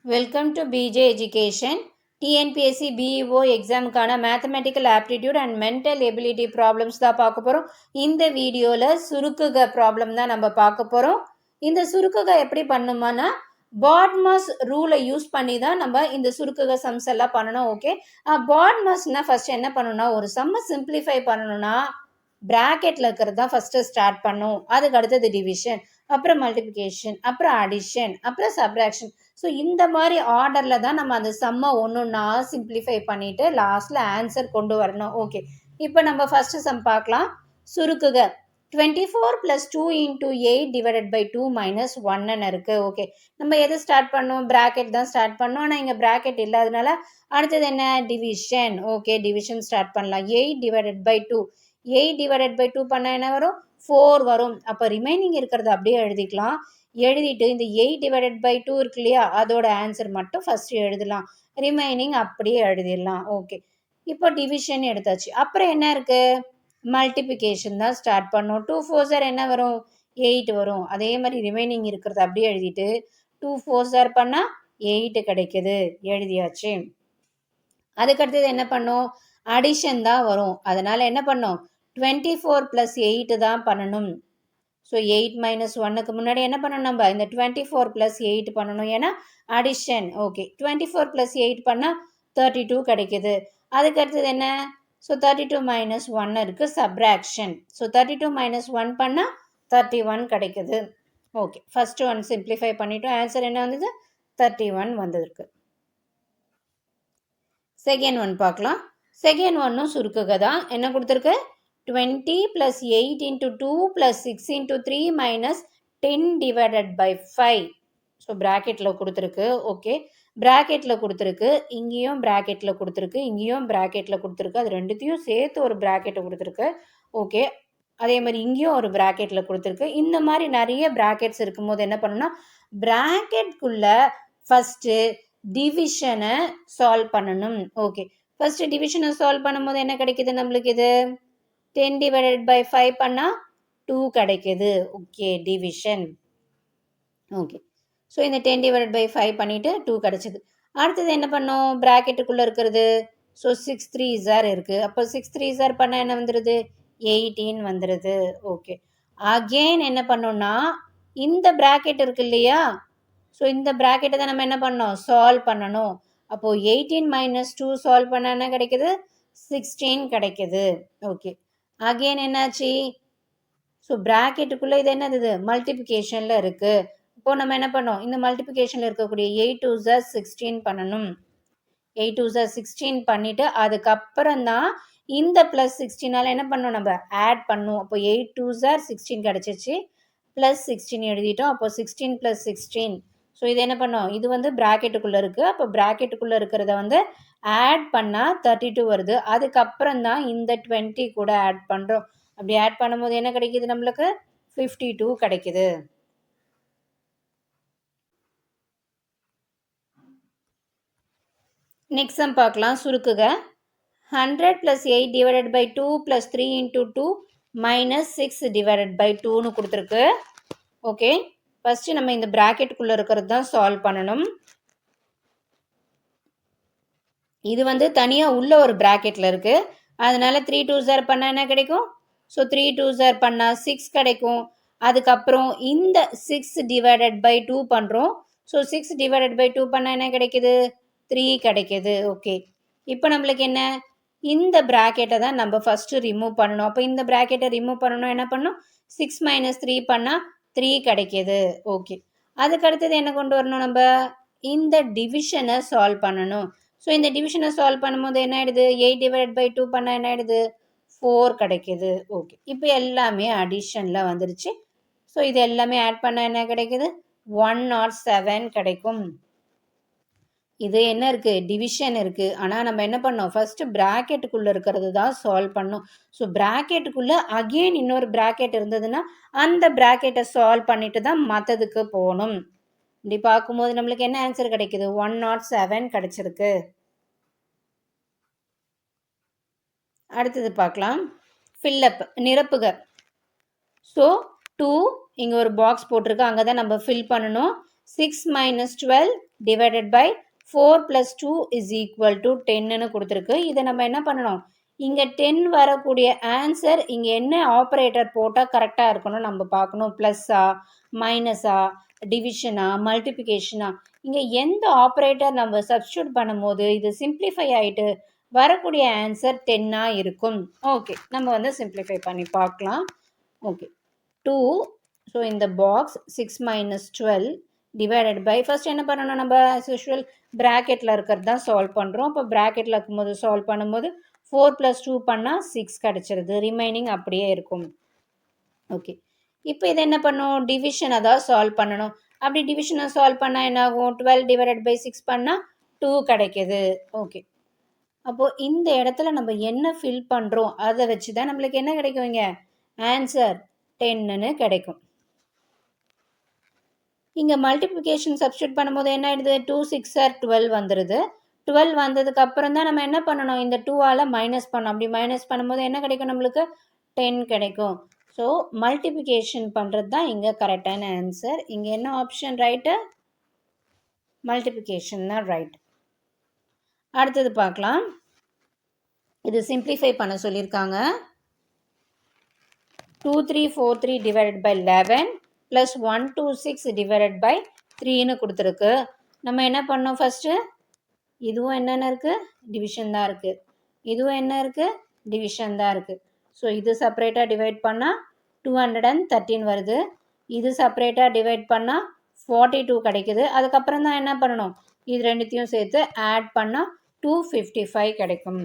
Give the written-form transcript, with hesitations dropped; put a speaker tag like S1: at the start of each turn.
S1: Welcome to PJ education. TNPSC BEO எக்ஸாமுக்கான mathematical aptitude and mental ability problems தான் பார்க்க போகிறோம். இந்த வீடியோவில் சுருக்குக ப்ராப்ளம் தான் நம்ம பார்க்க போகிறோம். இந்த சுருக்குக எப்படி பண்ணுமானா பாட்மாஸ் ரூலை யூஸ் பண்ணி தான் நம்ம இந்த சுருக்குக சம்ஸ் எல்லாம் பண்ணணும். ஓகே, பாட்மாஸ்னா ஃபர்ஸ்ட் என்ன பண்ணணும்னா, ஒரு சம்மை சிம்பிளிஃபை பண்ணணும்னா பிராக்கெட்டில் இருக்கிறது தான் ஃபஸ்ட்டு ஸ்டார்ட் பண்ணும். அதுக்கு அடுத்தது டிவிஷன், அப்புறம் மல்டிப்ளிகேஷன், அப்புறம் அடிஷன், அப்புறம் சப்ராக்ஷன். ஸோ இந்த மாதிரி ஆர்டரில் தான் நம்ம அந்த சம்மை ஒன்றுன்னா சிம்பிளிஃபை பண்ணிவிட்டு லாஸ்ட்டில் ஆன்சர் கொண்டு வரணும். ஓகே, இப்போ நம்ம ஃபஸ்ட்டு சம் பார்க்கலாம். சுருக்குக 24 + 2 × 8 / 2 - 1 இருக்குது. ஓகே, நம்ம எது ஸ்டார்ட் பண்ணோம்? பிராக்கெட் தான் ஸ்டார்ட் பண்ணோம். ஆனால் இங்கே பிராக்கெட் இல்லாதனால அடுத்தது என்ன? டிவிஷன். ஓகே, டிவிஷன் ஸ்டார்ட் பண்ணலாம். 8 / 2 8 / 2 பண்ணால் என்ன வரும்? 4 வரும். அப்போ ரிமைனிங் இருக்கிறத அப்படியே எழுதிக்கலாம். எழுதிட்டு இந்த 8 / 2 இருக்கு இல்லையா, அதோட ஆன்சர் மட்டும் ஃபர்ஸ்ட் எழுதலாம். ரிமைனிங் அப்படியே எழுதிடலாம். ஓகே, இப்போ டிவிஷன் எடுத்தாச்சு. அப்புறம் என்ன இருக்கு? மல்டிப்ளிகேஷன் தான் ஸ்டார்ட் பண்ணோம். 2 4 என்ன வரும்? 8 வரும். அதே மாதிரி ரிமைனிங் இருக்கிறத அப்படியே எழுதிட்டு 2 4 பண்ணால் 8 கிடைக்குது. எழுதியாச்சு. அதுக்கடுத்தது என்ன பண்ணோம்? அடிஷன் தான் வரும். அதனால என்ன பண்ணோம்? 24 + 8 தான் பண்ணணும். ஸோ 8 - 1க்கு முன்னாடி என்ன பண்ணணும்? நம்ம இந்த 24 + 8 பண்ணணும். ஏன்னா அடிஷன். ஓகே, 24 + 8 பண்ணால் 32 கிடைக்குது. அதுக்கு அடுத்தது என்ன? ஸோ 32 - 1 இருக்குது, சப்ராக்ஷன். ஸோ 32 - 1 பண்ணால் 31 கிடைக்குது. ஓகே, ஃபர்ஸ்ட் ஒன் சிம்பிளிஃபை பண்ணிட்டோம். ஆன்சர் என்ன வந்தது? 31 வந்திருக்கு. செகண்ட் ஒன் பார்க்கலாம். செகண்ட் ஒன்னும் சுருக்குக தான். என்ன கொடுத்துருக்கு? 20 + 8 × 2 + 6 × 3 - 10 / 5. ஸோ ப்ராக்கெட்டில் கொடுத்துருக்கு. ஓகே, ப்ராக்கெட்டில் கொடுத்துருக்கு. இங்கேயும் ப்ராக்கெட்டில் கொடுத்துருக்கு, இங்கேயும் ப்ராக்கெட்டில் கொடுத்துருக்கு. அது ரெண்டுத்தையும் சேர்த்து ஒரு ப்ராக்கெட்டை கொடுத்துருக்கு. ஓகே, அதே மாதிரி இங்கேயும் ஒரு ப்ராக்கெட்டில் கொடுத்துருக்கு. இந்த மாதிரி நிறைய ப்ராக்கெட்ஸ் இருக்கும்போது என்ன பண்ணணும்னா, ப்ராக்கெட்குள்ளே ஃபஸ்ட்டு டிவிஷனை சால்வ் பண்ணணும். ஓகே, ஃபஸ்ட்டு டிவிஷனை சால்வ் பண்ணும்போது என்ன கிடைக்குது நம்மளுக்கு? இது 10 / 5 பண்ணால் 2 கிடைக்குது. Okay, division. ஓகே, ஸோ இந்த 10 / 5 பண்ணிவிட்டு 2 கிடைச்சிது. அடுத்தது என்ன பண்ணோம்? ப்ராக்கெட்டுக்குள்ளே இருக்கிறது. ஸோ 6 3s இருக்குது. அப்போ 6 3s பண்ணால் என்ன வந்துடுது? 18 வந்துடுது. ஓகே, அகெயின் என்ன பண்ணோம்னா, இந்த ப்ராக்கெட் இருக்கு இல்லையா, ஸோ இந்த ப்ராக்கெட்டை தான் நம்ம என்ன பண்ணோம்? சால்வ் பண்ணணும். அப்போது 18 - 2 சால்வ் பண்ணால் என்ன கிடைக்குது? 16 கிடைக்குது. ஓகே, அகெயின் என்னாச்சு? ஸோ ப்ராக்கெட்டுக்குள்ளே இது என்னது? மல்டிப்ளிகேஷனில் இருக்குது. இப்போது நம்ம என்ன பண்ணோம்? இந்த மல்டிப்ளிகேஷனில் இருக்கக்கூடிய 8 2s 16 பண்ணணும். 8 2s 16 பண்ணிவிட்டு அதுக்கப்புறம் தான் இந்த ப்ளஸ் 16 என்ன பண்ணோம்? நம்ம ஆட் பண்ணணும். அப்போ 8 2s 16 கிடச்சிச்சு. ப்ளஸ் 16 எழுதிட்டோம். அப்போ 16 + 16. ஸோ இது என்ன பண்ணோம்? இது வந்து ப்ராக்கெட்டுக்குள்ளே இருக்குது. அப்போ ப்ராக்கெட்டுக்குள்ளே இருக்கிறத வந்து ஆட் பண்ணால் 32 வருது. அதுக்கப்புறம் தான் இந்த 20 கூட ஆட் பண்ணுறோம். அப்படி ஆட் பண்ணும்போது என்ன கிடைக்கிது நம்மளுக்கு? 52 கிடைக்குது. நெக்ஸ்ட் சம் பார்க்கலாம். சுருக்குக 100 + 8 / 2 + 3 × 2 - 6 / 2ன்னு கொடுத்துருக்கு. ஓகே, ஃபஸ்ட்டு நம்ம இந்த ப்ராக்கெட்டுக்குள்ளே இருக்கிறது தான் சால்வ் பண்ணணும். இது வந்து தனியாக உள்ள ஒரு ப்ராக்கெட்டில் இருக்குது. அதனால 3 2s பண்ணால் என்ன கிடைக்கும்? ஸோ 3 2s பண்ணால் 6 கிடைக்கும். அதுக்கப்புறம் இந்த 6 / 2 பண்ணுறோம். ஸோ 6 / 2 பண்ணால் என்ன கிடைக்குது? 3 கிடைக்குது. ஓகே, இப்போ நம்மளுக்கு என்ன? இந்த ப்ராக்கெட்டை தான் நம்ம ஃபஸ்ட்டு ரிமூவ் பண்ணணும். அப்போ இந்த ப்ராக்கெட்டை ரிமூவ் பண்ணணும். என்ன பண்ணணும்? 6 - 3 பண்ணால் 3 கிடைக்கிது. ஓகே, அதுக்கு அடுத்தது என்ன கொண்டு வரணும்? நம்ம இந்த டிவிஷனை சால்வ் பண்ணணும். ஸோ இந்த டிவிஷனை சால்வ் பண்ணும்போது என்ன ஆகிடுது? 8 / 2 பண்ணால் என்ன ஆகிடுது? 4 கிடைக்கிது. ஓகே, இப்போ எல்லாமே அடிஷனில் வந்துருச்சு. ஸோ இது எல்லாமே ஆட் பண்ணால் என்ன கிடைக்குது? 107 கிடைக்கும். இது என்ன இருக்குது? டிவிஷன் இருக்குது. ஆனால் நம்ம என்ன பண்ணோம்? ஃபஸ்ட்டு ப்ராக்கெட்டுக்குள்ளே இருக்கிறது தான் சால்வ் பண்ணோம். ஸோ ப்ராக்கெட்டுக்குள்ளே அகெயின் இன்னொரு ப்ராக்கெட் இருந்ததுன்னா அந்த ப்ராக்கெட்டை சால்வ் பண்ணிட்டு தான் மற்றதுக்கு போகணும். இப்படி பார்க்கும்போது நம்மளுக்கு என்ன ஆன்சர் கிடைக்குது? 107 கிடைச்சிருக்கு. அடுத்தது பார்க்கலாம். ஃபில்லப், நிரப்புக. ஸோ 2 இங்கே ஒரு பாக்ஸ் போட்டிருக்கு, அங்கே தான் நம்ம ஃபில் பண்ணணும். 6 minus 12 divided by 4 plus 2 is equal to 10ன்னு கொடுத்துருக்கு. இதை நம்ம என்ன பண்ணணும், இங்கே 10 வரக்கூடிய ஆன்சர் இங்கே என்ன ஆப்ரேட்டர் போட்டால் கரெக்டாக இருக்கணும் நம்ம பார்க்கணும். ப்ளஸ்ஸா, மைனஸா, டிவிஷனா, மல்டிப்ளிகேஷனா, இங்கே எந்த ஆப்ரேட்டர் நம்ம சப்ஸ்டியூட் பண்ணும்போது இது சிம்பிளிஃபை ஆகிட்டு வரக்கூடிய ஆன்சர் 10ஆக இருக்கும். ஓகே, நம்ம வந்து சிம்பிளிஃபை பண்ணி பார்க்கலாம். ஓகே, 2, ஸோ இந்த box 6 minus 12 divided by, first என்ன பண்ணணும் நம்ம as usual ப்ராக்கெட்டில் இருக்கிறது தான் சால்வ் பண்ணுறோம். இப்போ ப்ராக்கெட்டில் இருக்கும்போது சால்வ் பண்ணும்போது 4 plus 2 பண்ணால் 6 கிடச்சிருது. ரிமைனிங் அப்படியே இருக்கும். ஓகே, இப்போ இதை என்ன பண்ணும், டிவிஷனை தான் சால்வ் பண்ணணும். அப்படி டிவிஷனை சால்வ் பண்ணால் என்ன ஆகும், 12 divided by 6 பண்ணால் 2 கிடைக்கிது. ஓகே, அப்போது இந்த இடத்துல நம்ம என்ன ஃபில் பண்ணுறோம் அதை வச்சு தான் நம்மளுக்கு என்ன கிடைக்கும், இங்கே ஆன்சர் 10ன்னு கிடைக்கும். இங்கே மல்டிப்ளிகேஷன் சப்ஸ்டியூட் பண்ணும்போது என்ன ஆகிடுது, 2 6 are 12 வந்துடுது. 12 வந்ததுக்கு அப்புறம் தான் நம்ம என்ன பண்ணணும், இந்த 2ஆல் மைனஸ் பண்ணணும். அப்படி மைனஸ் பண்ணும்போது என்ன கிடைக்கும், நம்மளுக்கு 10 கிடைக்கும். ஸோ மல்டிப்ளிகேஷன் பண்ணுறது தான் இங்கே கரெக்டான ஆன்சர். இங்கே என்ன ஆப்ஷன் ரைட்டு, மல்டிப்ளிகேஷன் தான் ரைட். அடுத்தது பார்க்கலாம். இது சிம்பிளிஃபை பண்ண சொல்லியிருக்காங்க. 2343 divided by 11 plus 126 divided by 3ன்னு கொடுத்துருக்கு. நம்ம என்ன பண்ணோம், ஃபஸ்ட்டு இதுவும் என்னென்ன இருக்குது, டிவிஷன் தான் இருக்குது. இதுவும் என்ன இருக்குது, டிவிஷன் தான் இருக்குது. ஸோ இது செப்பரேட்டாக டிவைட் பண்ணால் 213 வருது. இது செப்பரேட்டாக டிவைட் பண்ணால் 42 கிடைக்குது. அதுக்கப்புறம் தான் என்ன பண்ணணும், இது ரெண்டுத்தையும் சேர்த்து ஆட் பண்ணால் 255 கிடைக்கும்.